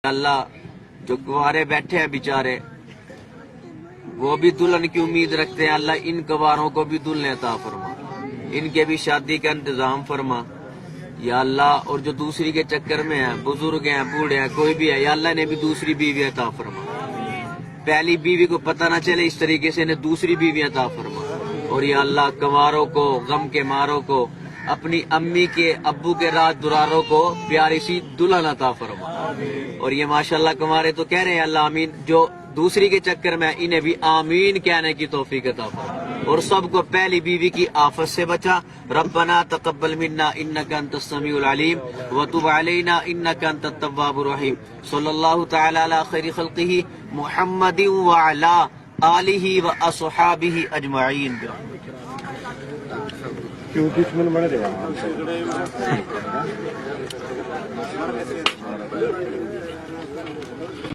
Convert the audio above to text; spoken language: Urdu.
اللہ جو گوارے بیٹھے ہیں بیچارے وہ بھی دلہن کی امید رکھتے ہیں، اللہ ان گواروں کو بھی دلہن عطا فرما، ان کے بھی شادی کا انتظام فرما یا اللہ۔ اور جو دوسری کے چکر میں ہیں، بزرگ ہیں، بوڑھے ہیں، کوئی بھی ہے یا اللہ، نے بھی دوسری بیوی عطا فرما، پہلی بیوی کو پتہ نہ چلے اس طریقے سے انہیں دوسری بیوی عطا فرما۔ اور یا اللہ کنواروں کو، غم کے ماروں کو، اپنی امی کے ابو کے راز دراروں کو پیاری سی دلہن عطا فرما۔ اور یہ ماشاءاللہ کنوارے تو کہہ رہے ہیں اللہ آمین، جو دوسری کے چکر میں انہیں بھی آمین کہنے کی توفیق عطا فرما، اور سب کو پہلی بیوی کی آفت سے بچا۔ ربنا تقبل منا انک انت السمیع العلیم وتب علینا انک انت التواب الرحیم۔ صلی اللہ تعالی علی خیر خلقہ محمد وعلی آلہ واصحابہ اجمعین۔ کیوں دشمن بنے رہے